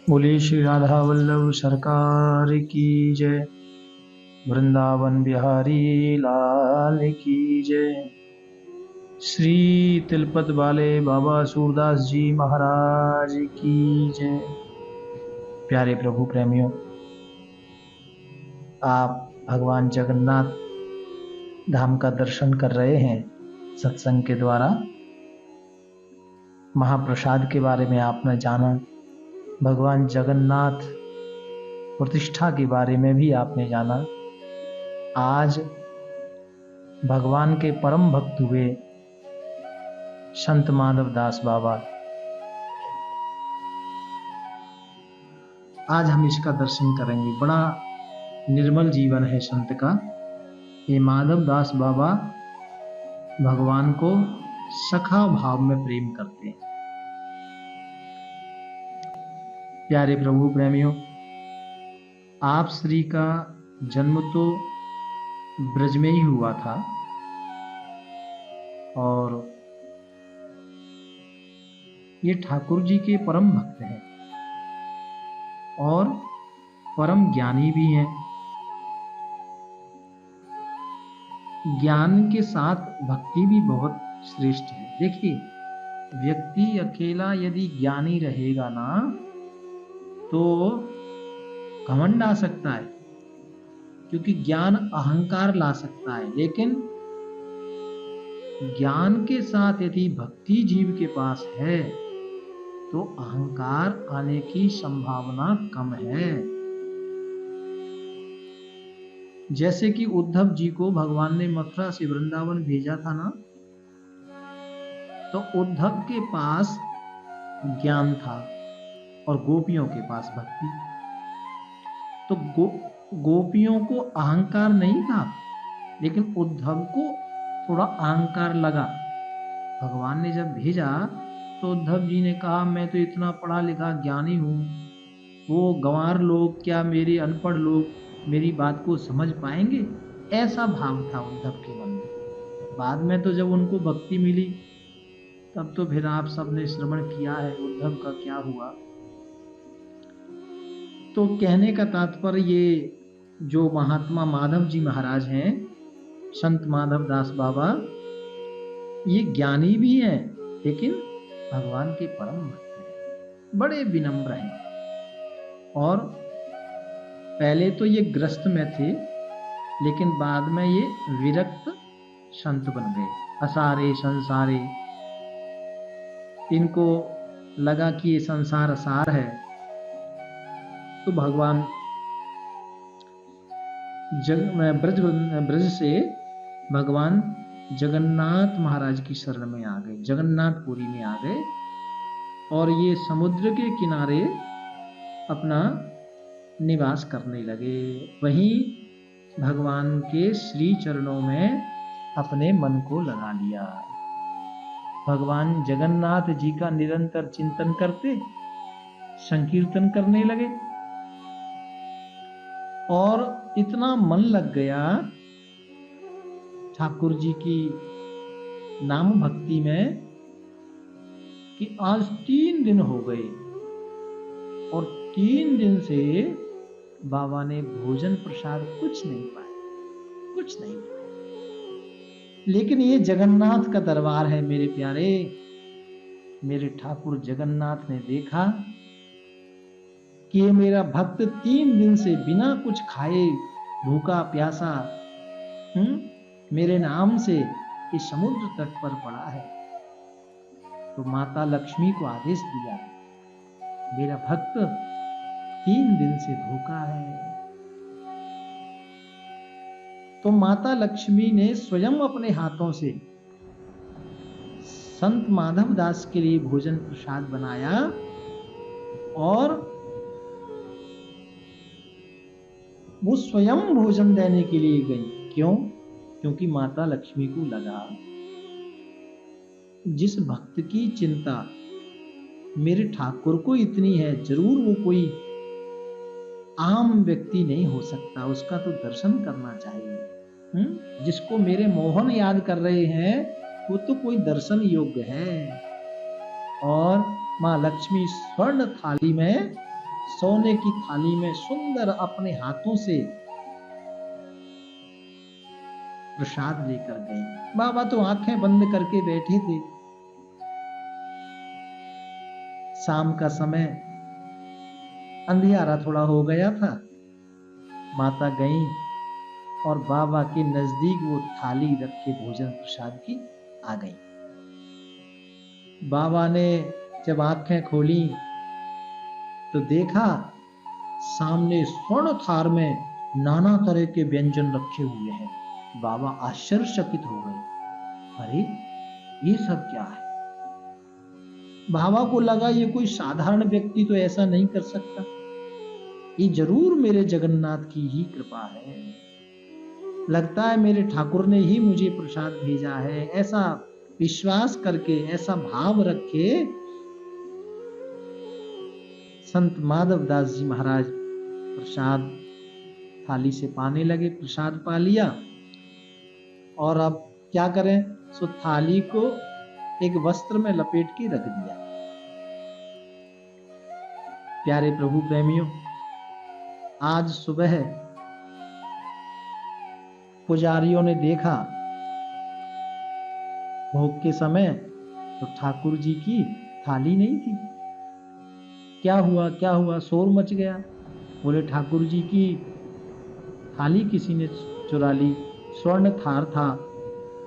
बोलिए श्री राधा वल्लभ सरकार की जय। वृंदावन बिहारी लाल की जय। श्री तिलपत वाले बाबा सूरदास जी महाराज की जय। प्यारे प्रभु प्रेमियों, आप भगवान जगन्नाथ धाम का दर्शन कर रहे हैं सत्संग के द्वारा। महाप्रसाद के बारे में आपने जाना, भगवान जगन्नाथ प्रतिष्ठा के बारे में भी आपने जाना। आज भगवान के परम भक्त हुए संत माधव दास बाबा, आज हम इसका दर्शन करेंगे। बड़ा निर्मल जीवन है संत का। ये माधव दास बाबा भगवान को सखा भाव में प्रेम करते हैं। प्यारे प्रभु प्रेमियों, आप श्री का जन्म तो ब्रज में ही हुआ था और ये ठाकुर जी के परम भक्त हैं और परम ज्ञानी भी हैं। ज्ञान के साथ भक्ति भी बहुत श्रेष्ठ है। देखिए, व्यक्ति अकेला यदि ज्ञानी रहेगा ना तो घमंड आ सकता है, क्योंकि ज्ञान अहंकार ला सकता है। लेकिन ज्ञान के साथ यदि भक्ति जीव के पास है तो अहंकार आने की संभावना कम है। जैसे कि उद्धव जी को भगवान ने मथुरा से वृंदावन भेजा था ना, तो उद्धव के पास ज्ञान था और गोपियों के पास भक्ति। तो गोपियों को अहंकार नहीं था, लेकिन उद्धव को थोड़ा अहंकार लगा। भगवान ने जब भेजा तो उद्धव जी ने कहा, मैं तो इतना पढ़ा लिखा ज्ञानी हूं, वो गंवार लोग क्या मेरे अनपढ़ लोग मेरी बात को समझ पाएंगे? ऐसा भाव था उद्धव के मन में। बाद में तो जब उनको भक्ति मिली तब तो फिर आप सबने श्रवण किया है उद्धव का क्या हुआ। तो कहने का तात्पर्य, ये जो महात्मा माधव जी महाराज हैं, संत माधव दास बाबा, ये ज्ञानी भी हैं लेकिन भगवान के परम भक्त हैं, बड़े विनम्र हैं। और पहले तो ये ग्रस्त में थे, लेकिन बाद में ये विरक्त संत बन गए। असारे संसारे, इनको लगा कि ये संसार असार है, तो भगवान ब्रज से भगवान जगन्नाथ महाराज की शरण में आ गए, जगन्नाथपुरी में आ गए और ये समुद्र के किनारे अपना निवास करने लगे। वहीं भगवान के श्री चरणों में अपने मन को लगा लिया। भगवान जगन्नाथ जी का निरंतर चिंतन करते, संकीर्तन करने लगे और इतना मन लग गया ठाकुर जी की नाम भक्ति में कि आज 3 दिन हो गए और 3 दिन से बाबा ने भोजन प्रसाद कुछ नहीं पाए, कुछ नहीं पाए। लेकिन ये जगन्नाथ का दरबार है मेरे प्यारे। मेरे ठाकुर जगन्नाथ ने देखा कि ये मेरा भक्त 3 दिन से बिना कुछ खाए, भूखा प्यासा, मेरे नाम से इस समुद्र तट पर पड़ा है। तो माता लक्ष्मी को आदेश दिया, मेरा भक्त 3 दिन से भूखा है। तो माता लक्ष्मी ने स्वयं अपने हाथों से संत माधव दास के लिए भोजन प्रसाद बनाया और वो स्वयं भोजन देने के लिए गई। क्यों? क्योंकि माता लक्ष्मी को लगा, जिस भक्त की चिंता मेरे ठाकुर को इतनी है, जरूर वो कोई आम व्यक्ति नहीं हो सकता, उसका तो दर्शन करना चाहिए। जिसको मेरे मोहन याद कर रहे हैं वो तो कोई दर्शन योग्य है। और माँ लक्ष्मी स्वर्ण थाली में सोने की थाली में सुंदर अपने हाथों से प्रसाद लेकर गए। बाबा तो आंखें बंद करके बैठे थे। शाम का समय, अंधियारा थोड़ा हो गया था। माता गई और बाबा के नजदीक वो थाली रख के भोजन प्रसाद की आ गई। बाबा ने जब आंखें खोली तो देखा सामने स्वर्ण थार में नाना तरह के व्यंजन रखे हुए हैं। बाबा आश्चर्यचकित हो गए, अरे ये सब क्या है? बाबा को लगा ये कोई साधारण व्यक्ति तो ऐसा नहीं कर सकता, ये जरूर मेरे जगन्नाथ की ही कृपा है। लगता है मेरे ठाकुर ने ही मुझे प्रसाद भेजा है। ऐसा विश्वास करके, ऐसा भाव रखे संत माधव दास जी महाराज प्रसाद थाली से पाने लगे। प्रसाद पा लिया और अब क्या करें, सो थाली को एक वस्त्र में लपेट के रख दिया। प्यारे प्रभु प्रेमियों, आज सुबह पुजारियों ने देखा भोग के समय तो ठाकुर जी की थाली नहीं थी। क्या हुआ क्या हुआ, शोर मच गया। बोले ठाकुर जी की थाली किसी ने चुरा ली, स्वर्ण थार था,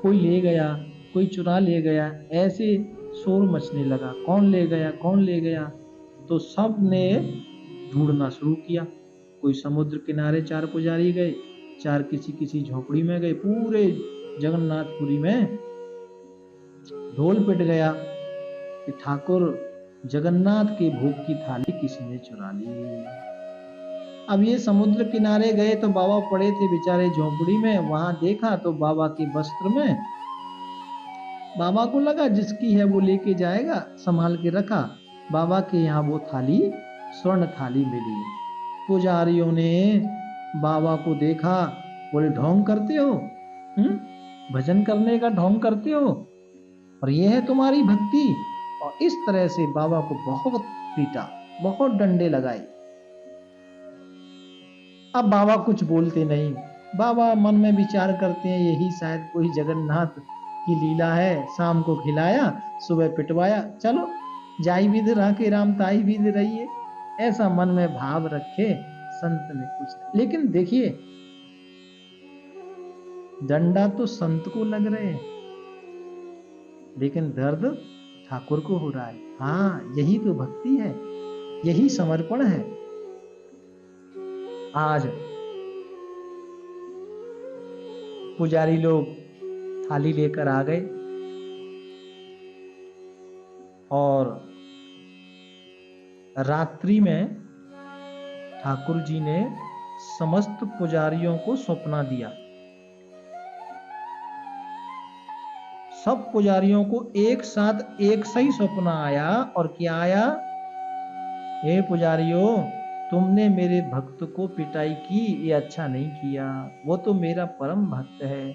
कोई ले गया, कोई चुरा ले गया। ऐसे शोर मचने लगा, कौन ले गया कौन ले गया। तो सब ने ढूंढना शुरू किया। कोई समुद्र किनारे 4 पुजारी गए, 4 किसी किसी झोपड़ी में गए। पूरे जगन्नाथपुरी में ढोल पिट गया कि ठाकुर जगन्नाथ के भोग की थाली किसी ने चुरा ली। अब ये समुद्र किनारे गए तो बाबा पड़े थे बेचारे झोपड़ी में। वहां देखा तो बाबा के वस्त्र में, बाबा को लगा जिसकी है वो लेके जाएगा, संभाल के रखा। बाबा के यहाँ वो थाली स्वर्ण थाली मिली। पुजारियों ने बाबा को देखा, बोले ढोंग करते हो, भजन करने का ढोंग करते हो, और ये है तुम्हारी भक्ति। और इस तरह से बाबा को बहुत पीटा, बहुत डंडे लगाए। अब बाबा कुछ बोलते नहीं। बाबा मन में विचार करते हैं यही शायद कोई जगन्नाथ की लीला है। शाम को खिलाया, सुबह पिटवाया, चलो जाई विधि रहा के राम ताई विधि रही है। ऐसा मन में भाव रखे संत ने कुछ। लेकिन देखिए, डंडा तो संत को लग रहे हैं, लेकिन दर्द ठाकुर को हो रहा है। हाँ, यही तो भक्ति है, यही समर्पण है। आज पुजारी लोग थाली लेकर आ गए और रात्रि में ठाकुर जी ने समस्त पुजारियों को सौंपना दिया। सब पुजारियों को एक साथ एक सही सपना आया। और क्या आया? हे पुजारियों, तुमने मेरे भक्त को पिटाई की, ये अच्छा नहीं किया। वो तो मेरा परम भक्त है।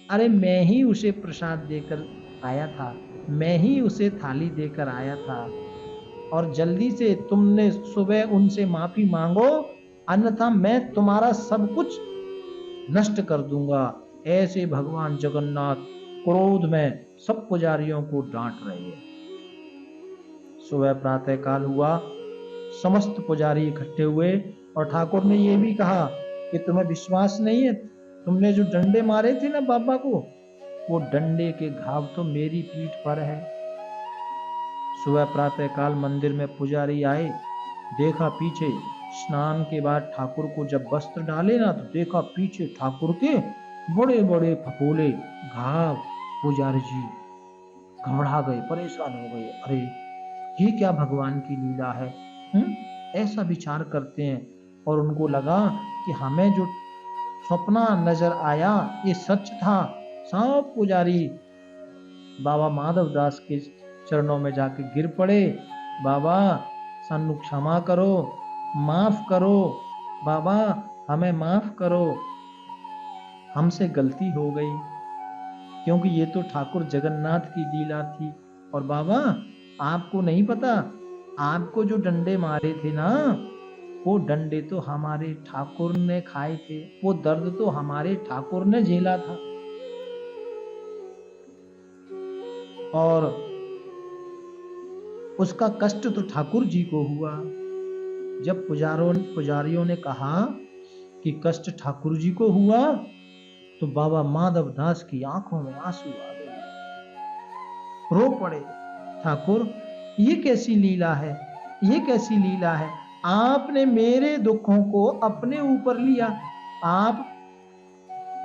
अरे मैं ही उसे प्रसाद देकर आया था, मैं ही उसे थाली देकर आया था। और जल्दी से तुमने सुबह उनसे माफी मांगो, अन्यथा मैं तुम्हारा सब कुछ नष्ट कर दूंगा। ऐसे भगवान जगन्नाथ क्रोध में सब पुजारियों को डांट रहे हैं। सुबह प्रातः काल हुआ, समस्त पुजारी इकट्ठे हुए और ठाकुर ने यह भी कहा कि तुम्हें विश्वास नहीं है, तुमने जो डंडे मारे थे ना बाबा को, वो डंडे के घाव तो मेरी पीठ पर है। सुबह प्रातः काल मंदिर में पुजारी आए, देखा पीछे स्नान के बाद ठाकुर को जब वस्त्र डाले ना, तो देखा पीछे ठाकुर के बड़े बड़े फफोले घाव। पुजारी जी घबरा गए, परेशान हो गए। अरे ये क्या भगवान की लीला है? ऐसा विचार करते हैं। और उनको लगा कि हमें जो सपना नजर आया ये सच था। सब पुजारी बाबा माधव दास के चरणों में जाके गिर पड़े। बाबा सानू क्षमा करो, माफ करो, बाबा हमें माफ करो, हमसे गलती हो गई। क्योंकि ये तो ठाकुर जगन्नाथ की लीला थी। और बाबा आपको नहीं पता, आपको जो डंडे मारे थे ना, वो डंडे तो हमारे ठाकुर ने खाए थे, वो दर्द तो हमारे ठाकुर ने झेला था। और उसका कष्ट तो ठाकुर जी को हुआ। जब पुजारियों ने कहा कि कष्ट ठाकुर जी को हुआ, तो बाबा माधव दास की आंखों में आंसू आ गए, रो पड़े। ठाकुर, ये कैसी लीला है, ये कैसी लीला है, आपने मेरे दुखों को अपने ऊपर लिया, आप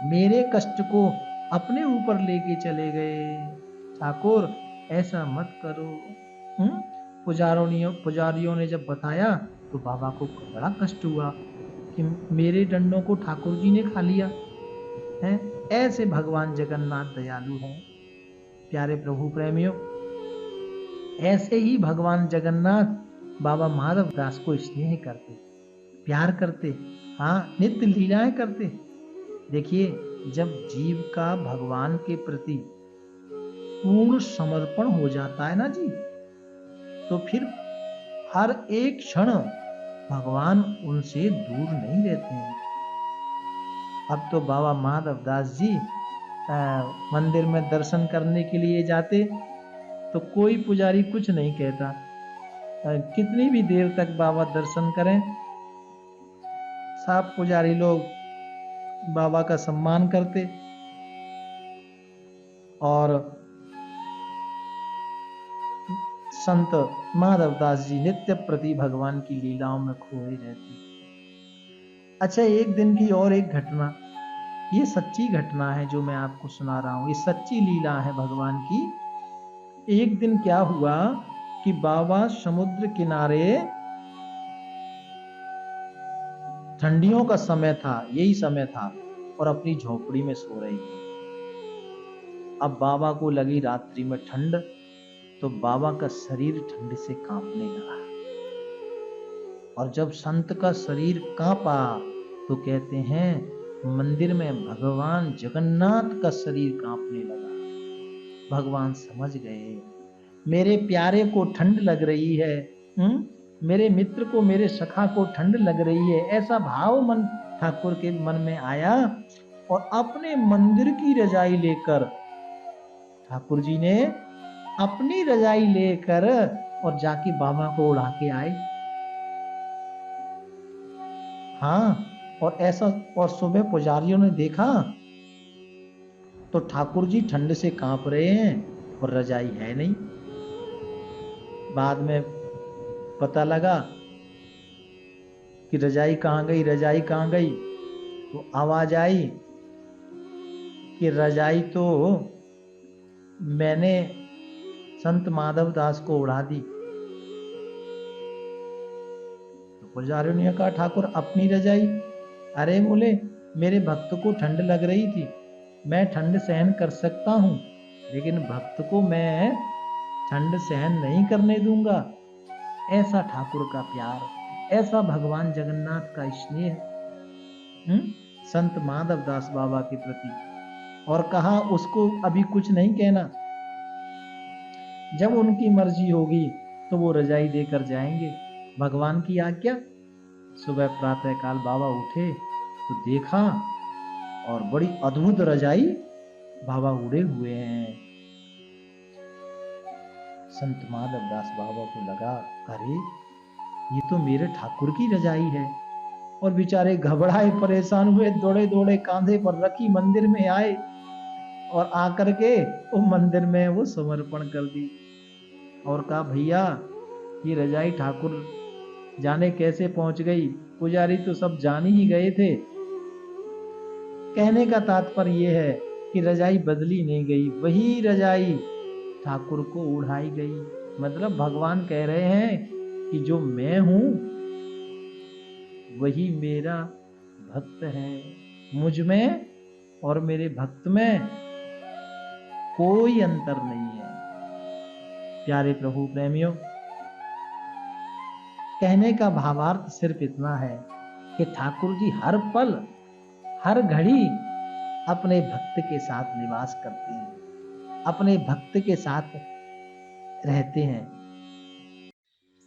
मेरे कष्ट को अपने ऊपर लेके चले गए। ठाकुर, ऐसा मत करो। पुजारियों ने जब बताया तो बाबा को बड़ा कष्ट हुआ कि मेरे डंडों को ठाकुर जी ने खा लिया है। ऐसे भगवान जगन्नाथ दयालु हैं। प्यारे प्रभु प्रेमियों, ऐसे ही भगवान जगन्नाथ बाबा माधव दास को स्नेह करते, प्यार करते, हाँ, नित्य लीलाएं करते। देखिए, जब जीव का भगवान के प्रति पूर्ण समर्पण हो जाता है ना जी, तो फिर हर एक क्षण भगवान उनसे दूर नहीं रहते हैं। अब तो बाबा माधव दास जी मंदिर में दर्शन करने के लिए जाते तो कोई पुजारी कुछ नहीं कहता। कितनी भी देर तक बाबा दर्शन करें, सब पुजारी लोग बाबा का सम्मान करते और संत माधव दास जी नित्य प्रति भगवान की लीलाओं में खोए रहते। अच्छा, एक दिन की और एक घटना, ये सच्ची घटना है जो मैं आपको सुना रहा हूं, ये सच्ची लीला है भगवान की। एक दिन क्या हुआ कि बाबा समुद्र किनारे, ठंडियों का समय था, यही समय था, और अपनी झोपड़ी में सो रहे थे। अब बाबा को लगी रात्रि में ठंड, तो बाबा का शरीर ठंड से कांपने लगा। और जब संत का शरीर कांपा तो कहते हैं मंदिर में भगवान जगन्नाथ का शरीर कांपने लगा। भगवान समझ गए, मेरे प्यारे को ठंड लग रही है, मेरे मित्र को, मेरे सखा को ठंड लग रही है। ऐसा भाव मन ठाकुर के मन में आया और अपने मंदिर की रजाई लेकर, ठाकुर जी ने अपनी रजाई लेकर और जाके बाबा को उड़ा के आए। हाँ, और ऐसा, और सुबह पुजारियों ने देखा तो ठाकुर जी ठंड से कांप रहे हैं और रजाई है नहीं। बाद में पता लगा कि रजाई कहां गई, रजाई कहां गई, तो आवाज आई कि रजाई तो मैंने संत माधव दास को उड़ा दी। तो पुजारियों ने कहा, ठाकुर अपनी रजाई? अरे बोले, मेरे भक्त को ठंड लग रही थी, मैं ठंड सहन कर सकता हूं, लेकिन भक्त को मैं ठंड सहन नहीं करने दूंगा। ऐसा ठाकुर का प्यार, ऐसा भगवान जगन्नाथ का स्नेह संत माधव दास बाबा के प्रति। और कहा उसको अभी कुछ नहीं कहना, जब उनकी मर्जी होगी तो वो रजाई देकर जाएंगे, भगवान की आज्ञा। सुबह प्रातः काल बाबा उठे तो देखा और बड़ी अद्भुत रजाई बाबा उड़े हुए हैं। संत माधव दास बाबा को लगा, अरे ये तो मेरे ठाकुर की रजाई है। और बेचारे घबराए परेशान हुए, दौड़े दौड़े कांधे पर रखी मंदिर में आए और आकर के वो मंदिर में वो समर्पण कर दी और कहा, भैया ये रजाई ठाकुर जाने कैसे पहुंच गई, पुजारी तो सब जान ही गए थे। कहने का तात्पर्य यह है कि रजाई बदली नहीं गई, वही रजाई ठाकुर को उड़ाई गई। मतलब भगवान कह रहे हैं कि जो मैं हूं वही मेरा भक्त है, मुझ में और मेरे भक्त में कोई अंतर नहीं है। प्यारे प्रभु प्रेमियों, कहने का भावार्थ सिर्फ इतना है कि ठाकुर जी हर पल हर घड़ी अपने भक्त के साथ निवास करते हैं, अपने भक्त के साथ रहते हैं।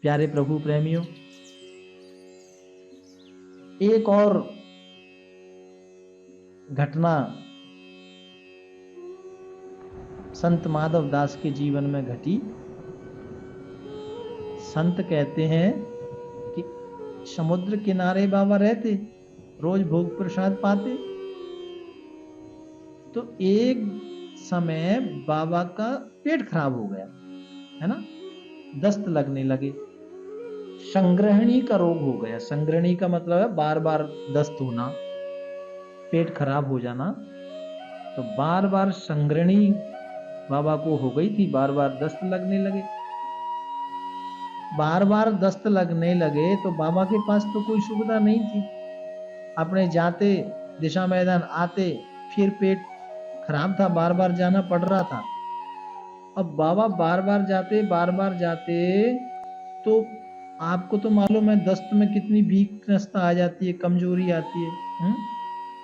प्यारे प्रभु प्रेमियों, एक और घटना संत माधव दास के जीवन में घटी। संत कहते हैं कि समुद्र किनारे बाबा रहते, रोज भोग प्रसाद पाते। तो एक समय बाबा का पेट खराब हो गया, है ना, दस्त लगने लगे, संग्रहणी का रोग हो गया। संग्रहणी का मतलब है बार बार दस्त होना, पेट खराब हो जाना। तो बार बार संग्रहणी बाबा को हो गई थी, बार बार दस्त लगने लगे। बार बार दस्त लगने लगे तो बाबा के पास तो कोई सुविधा नहीं थी। अपने जाते दिशा मैदान आते, फिर पेट खराब था, बार बार जाना पड़ रहा था। अब बाबा बार बार जाते तो आपको तो मालूम है दस्त में कितनी वीकनेस आ जाती है, कमजोरी आती है,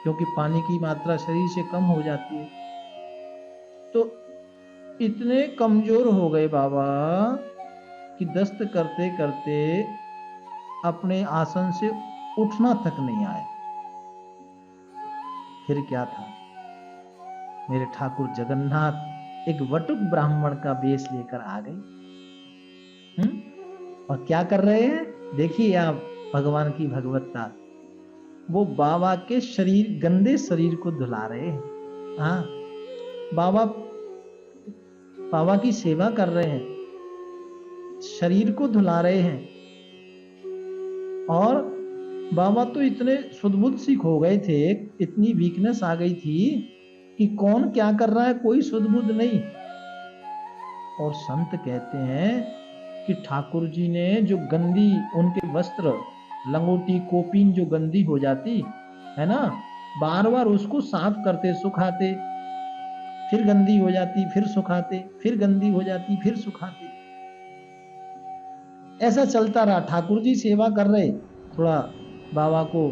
क्योंकि पानी की मात्रा शरीर से कम हो जाती है। तो इतने कमजोर हो गए बाबा कि दस्त करते करते अपने आसन से उठना तक नहीं आए। फिर क्या था, मेरे ठाकुर जगन्नाथ एक वटुक ब्राह्मण का वेश लेकर आ गए। और क्या कर रहे हैं, देखिए आप भगवान की भगवत्ता। वो बाबा के शरीर, गंदे शरीर को धुला रहे हैं। हाँ, बाबा की सेवा कर रहे हैं, शरीर को धुला रहे हैं। और बाबा तो इतने सुध-बुध सिख हो गए थे, इतनी वीकनेस आ गई थी कि कौन क्या कर रहा है कोई सुध-बुध नहीं। और संत कहते हैं कि ठाकुर जी ने जो गंदी उनके वस्त्र, लंगोटी कोपीन जो गंदी हो जाती है ना, बार बार उसको साफ करते, सुखाते, फिर गंदी हो जाती, फिर सुखाते, फिर गंदी हो जाती, फिर सुखाते। ऐसा चलता रहा। ठाकुर जी सेवा कर रहे, थोड़ा बाबा को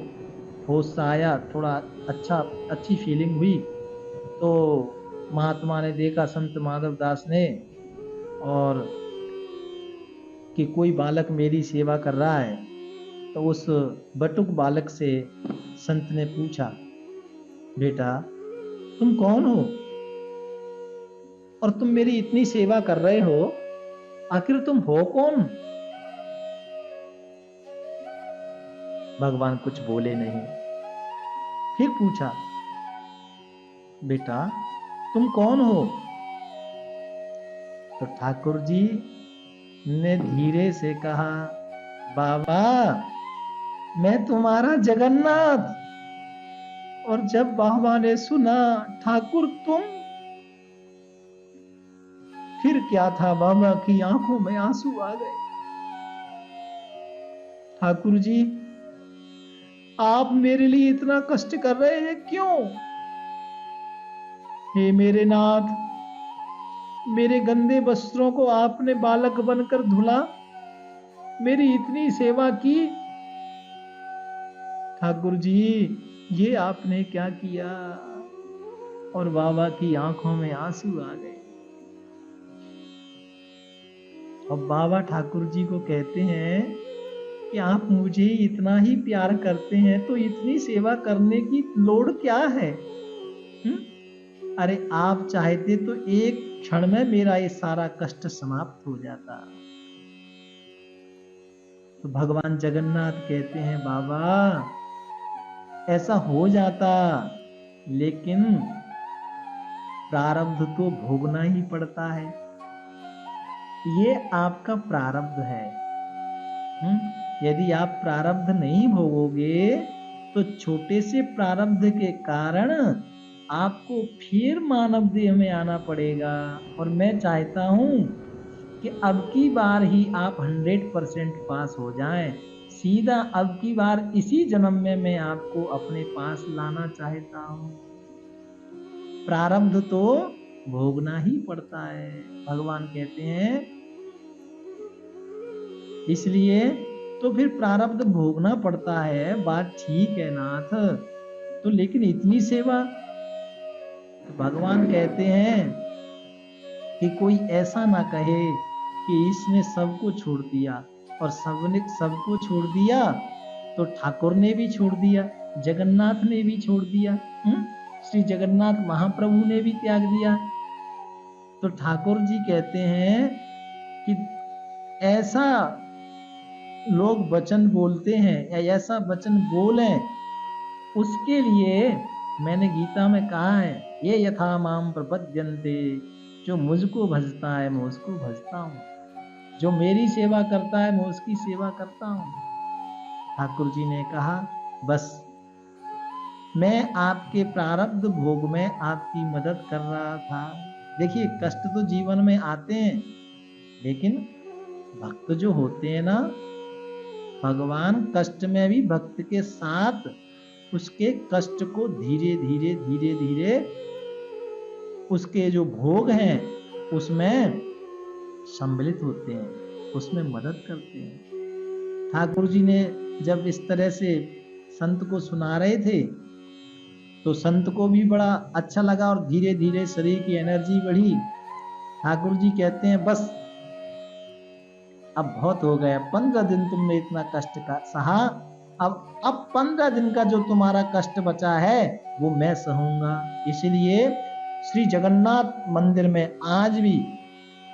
होश आया, थोड़ा अच्छी फीलिंग हुई। तो महात्मा ने देखा, संत माधव दास ने, और कि कोई बालक मेरी सेवा कर रहा है। तो उस बटुक बालक से संत ने पूछा, बेटा तुम कौन हो और तुम मेरी इतनी सेवा कर रहे हो, आखिर तुम हो कौन? भगवान कुछ बोले नहीं। फिर पूछा, बेटा तुम कौन हो? तो ठाकुर जी ने धीरे से कहा, बाबा मैं तुम्हारा जगन्नाथ। और जब बाबा ने सुना ठाकुर तुम, फिर क्या था, बाबा की आंखों में आंसू आ गए। ठाकुर जी आप मेरे लिए इतना कष्ट कर रहे हैं क्यों? हे मेरे नाथ, मेरे गंदे वस्त्रों को आपने बालक बनकर धुला, मेरी इतनी सेवा की। ठाकुर जी ये आपने क्या किया? और बाबा की आंखों में आंसू आ गए। और बाबा ठाकुर जी को कहते हैं कि आप मुझे इतना ही प्यार करते हैं तो इतनी सेवा करने की लोड़ क्या है? अरे आप चाहते तो एक क्षण में मेरा ये सारा कष्ट समाप्त हो जाता। तो भगवान जगन्नाथ कहते हैं, बाबा ऐसा हो जाता, लेकिन प्रारब्ध तो भोगना ही पड़ता है। ये आपका प्रारब्ध है। यदि आप प्रारब्ध नहीं भोगोगे तो छोटे से प्रारब्ध के कारण आपको फिर मानव देह में आना पड़ेगा। और मैं चाहता हूं कि अब की बार ही आप 100% पास हो जाएं। सीधा अब की बार इसी जन्म में मैं आपको अपने पास लाना चाहता हूं। प्रारब्ध तो भोगना ही पड़ता है, भगवान कहते हैं। इसलिए तो फिर प्रारब्ध भोगना पड़ता है, बात ठीक है नाथ। तो लेकिन इतनी सेवा, तो भगवान कहते हैं कि कोई ऐसा ना कहे कि इसने सबको छोड़ दिया, और सबने सबको छोड़ दिया तो ठाकुर ने भी छोड़ दिया, जगन्नाथ ने भी छोड़ दिया, श्री जगन्नाथ महाप्रभु ने भी त्याग दिया। तो ठाकुर जी कहते हैं कि ऐसा लोग वचन बोलते हैं या ऐसा वचन बोलें, उसके लिए मैंने गीता में कहा है, ये यथा माम प्रपद्यन्ते, जो मुझको भजता है मैं उसको भजता हूँ, जो मेरी सेवा करता है मैं उसकी सेवा करता हूँ। ठाकुर जी ने कहा बस मैं आपके प्रारब्ध भोग में आपकी मदद कर रहा था। देखिए कष्ट तो जीवन में आते हैं, लेकिन भक्त जो होते हैं ना, भगवान कष्ट में भी भक्त के साथ उसके कष्ट को धीरे धीरे धीरे धीरे उसके जो भोग हैं उसमें सम्मिलित होते हैं, उसमें मदद करते हैं। ठाकुर जी ने जब इस तरह से संत को सुना रहे थे तो संत को भी बड़ा अच्छा लगा और धीरे धीरे शरीर की एनर्जी बढ़ी। ठाकुर जी कहते हैं बस अब बहुत हो गया, 15 दिन तुमने इतना कष्ट का सहा, अब 15 दिन का जो तुम्हारा कष्ट बचा है वो मैं सहूंगा। इसलिए श्री जगन्नाथ मंदिर में आज भी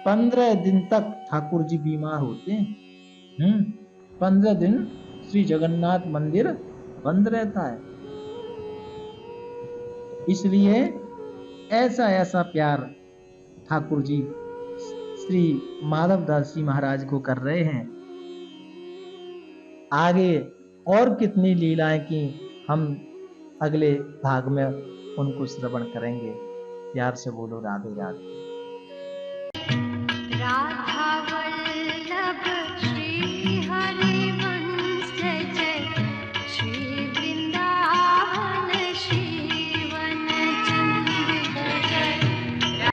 15 दिन तक ठाकुर जी बीमार होते हैं। 15 दिन श्री जगन्नाथ मंदिर बंद रहता है। इसलिए ऐसा ऐसा प्यार ठाकुर जी श्री माधवदास जी महाराज को कर रहे हैं। आगे और कितनी लीलाएं की हम अगले भाग में उनको श्रवण करेंगे। प्यार से बोलो राधे राधे।